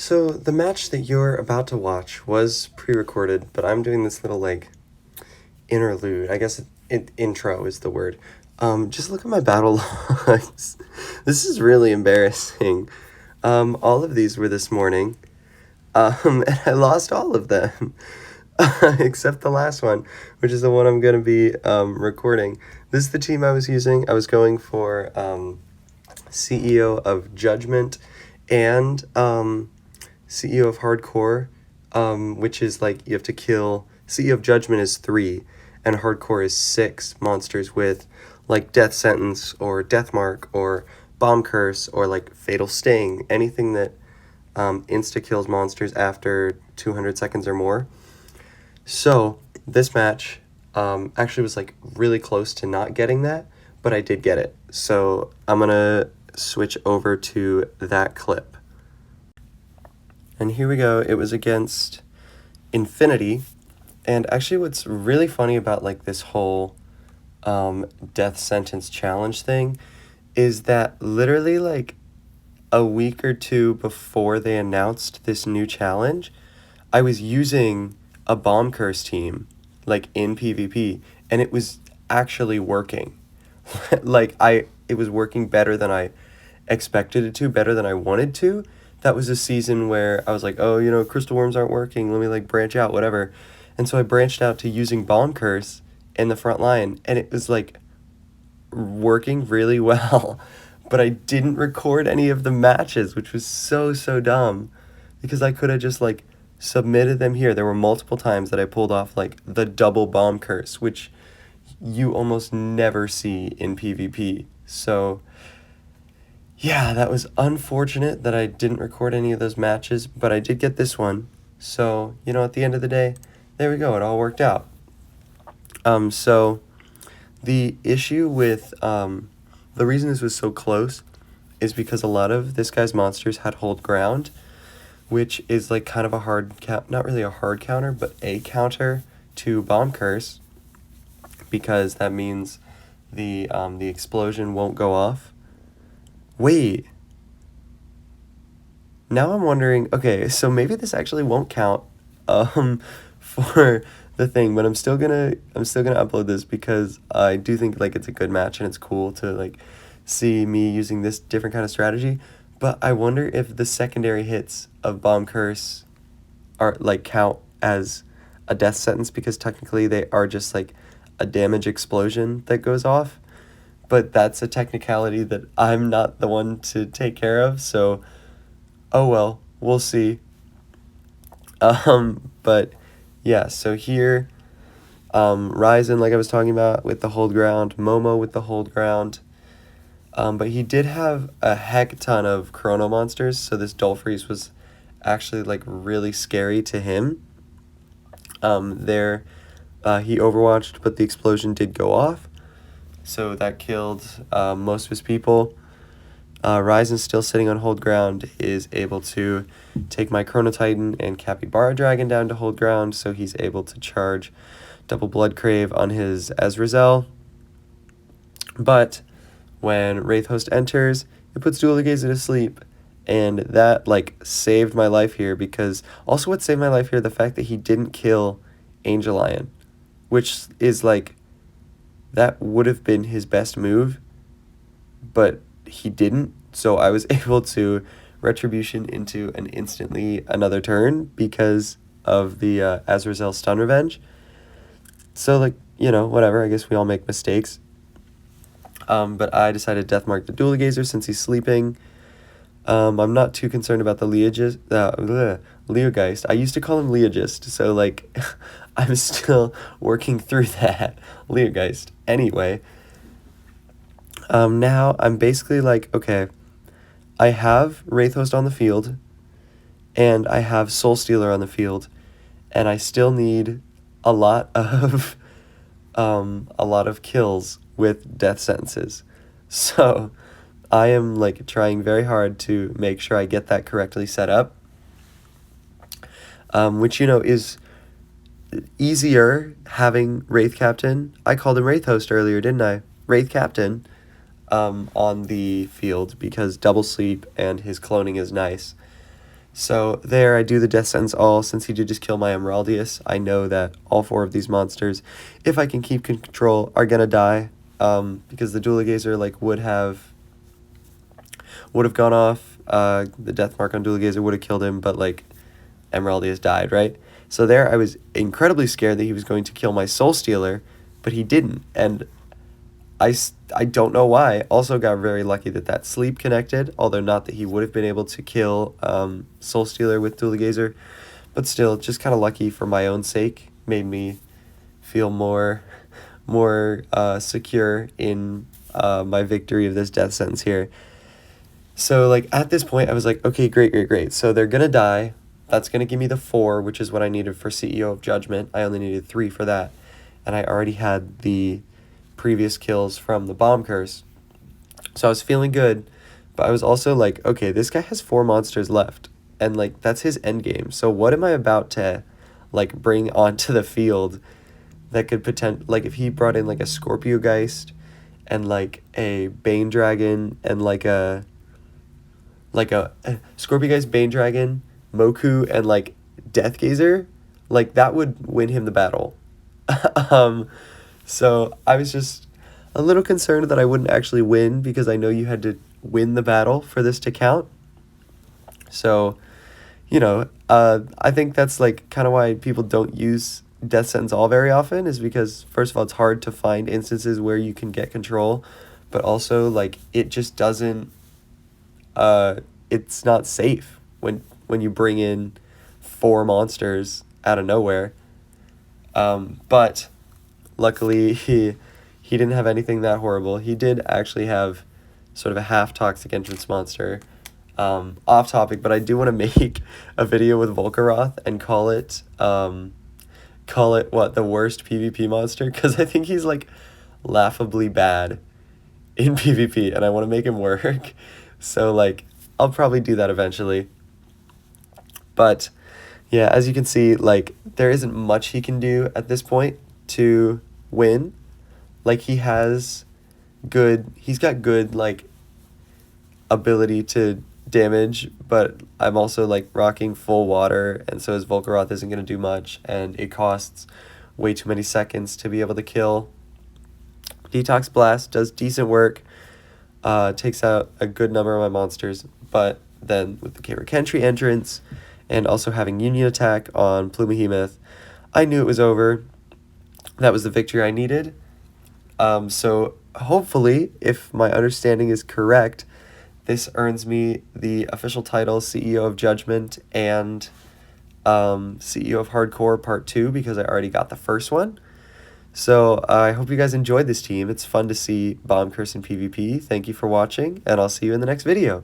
So the match that you're about to watch was pre-recorded, but I'm doing this little interlude. I guess intro is the word. Just look at my battle logs. This is really embarrassing. All of these were this morning, and I lost all of them, except the last one, which is the one I'm gonna be recording. This is the team I was using. I was going for CEO of Judgement and CEO of Hardcore, which is like you have to kill. CEO of Judgment is 3, and Hardcore is 6 monsters with like Death Sentence or Death Mark or Bomb Curse or like Fatal Sting, anything that insta kills monsters after 200 seconds or more. So this match actually was like really close to not getting that, but I did get it. So I'm gonna switch over to that clip. And here we go. It was against Infinity. And actually what's really funny about like this whole death sentence challenge thing is that literally like a week or two before they announced this new challenge, I was using a bomb curse team like in PvP, and it was actually working. It was working better than I expected it to, better than I wanted to. That was a season where I was like, oh, crystal worms aren't working, let me like branch out, whatever. And so I branched out to using bomb curse in the front line, and it was like working really well. But I didn't record any of the matches, which was so dumb, because I could have just like submitted them here. There were multiple times that I pulled off like the double bomb curse, which you almost never see in PvP. So yeah, that was unfortunate that I didn't record any of those matches, but I did get this one. So, at the end of the day, there we go. It all worked out. So the issue with the reason this was so close is because a lot of this guy's monsters had hold ground, which is like kind of a hard not really a hard counter, but a counter to bomb curse, because that means the explosion won't go off. Wait. Now I'm wondering, okay, so maybe this actually won't count for the thing, but I'm still gonna upload this because I do think like it's a good match and it's cool to like see me using this different kind of strategy. But I wonder if the secondary hits of Bomb Curse are like count as a death sentence, because technically they are just like a damage explosion that goes off. But that's a technicality that I'm not the one to take care of, so oh well, we'll see. But yeah, so here, Ryzen, like I was talking about, with the hold ground, Momo with the hold ground, but he did have a heck ton of chrono monsters, so this Dolphreeze was actually like really scary to him. He overwatched, but the explosion did go off, so that killed most of his people. Ryzen, still sitting on hold ground, is able to take my Chrono Titan and Capybara Dragon down to hold ground, so he's able to charge double Blood Crave on his Ezreal. But when Wraith Host enters, it puts Dual Gazer to sleep, and that like saved my life here, because also what saved my life here, the fact that he didn't kill Angel Lion, which is like, that would have been his best move, but he didn't, so I was able to Retribution into an instantly another turn because of the Azrael stun revenge. So like, whatever, I guess we all make mistakes. But I decided to Deathmark the Dual Gazer since he's sleeping. I'm not too concerned about the Leogeist. I used to call him Leogist, so like I'm still working through that. Leogeist. Anyway, now I'm basically like, okay, I have Wraith Host on the field, and I have Soul Stealer on the field, and I still need a lot of kills with death sentences. So I am like trying very hard to make sure I get that correctly set up, which is easier having Wraith Captain. I called him Wraith Host earlier, didn't I? Wraith Captain on the field, because double sleep and his cloning is nice. So there, I do the death sentence all. Since he did just kill my Emeraldius, I know that all 4 of these monsters, if I can keep control, are gonna die. Because the Dueling Gazer like would have gone off. The death mark on Dueling Gazer would have killed him, but like Emeraldius died, right? So there, I was incredibly scared that he was going to kill my Soul Stealer, but he didn't, and I don't know why. Also got very lucky that that sleep connected, although not that he would have been able to kill Soul Stealer with Dueling Gazer, but still, just kind of lucky for my own sake. Made me feel more secure in my victory of this death sentence here. So like at this point, I was like, okay, great. So they're gonna die. That's gonna give me the 4, which is what I needed for CEO of Judgment. I only needed 3 for that, and I already had the previous kills from the bomb curse. So I was feeling good, but I was also like, okay, this guy has 4 monsters left, and like that's his end game. So what am I about to like bring onto the field that could like if he brought in like a Scorpio Geist and like a Bane Dragon and like a Scorpio Geist, Bane Dragon, Moku, and like Death Gazer, like that would win him the battle. So I was just a little concerned that I wouldn't actually win, because I know you had to win the battle for this to count. So, I think that's like kind of why people don't use Death Sentence all very often, is because first of all, it's hard to find instances where you can get control, but also like it just doesn't, it's not safe when you bring in 4 monsters out of nowhere. But luckily he didn't have anything that horrible. He did actually have sort of a half toxic entrance monster. Off topic, but I do want to make a video with Volcaroth and call it what, the worst PvP monster, because I think he's like laughably bad in PvP, and I want to make him work. So like I'll probably do that eventually. But yeah, as you can see, like there isn't much he can do at this point to win. Like he's got good like ability to damage, but I'm also like rocking full water, and so his Volcaroth isn't going to do much, and it costs way too many seconds to be able to kill. Detox Blast does decent work, takes out a good number of my monsters, but then with the Kentry entrance and also having Union Attack on Plumehemoth, I knew it was over. That was the victory I needed. So hopefully, if my understanding is correct, this earns me the official title CEO of Judgment and CEO of Hardcore Part 2, because I already got the first one. So I hope you guys enjoyed this team. It's fun to see Bomb Curse in PvP. Thank you for watching, and I'll see you in the next video.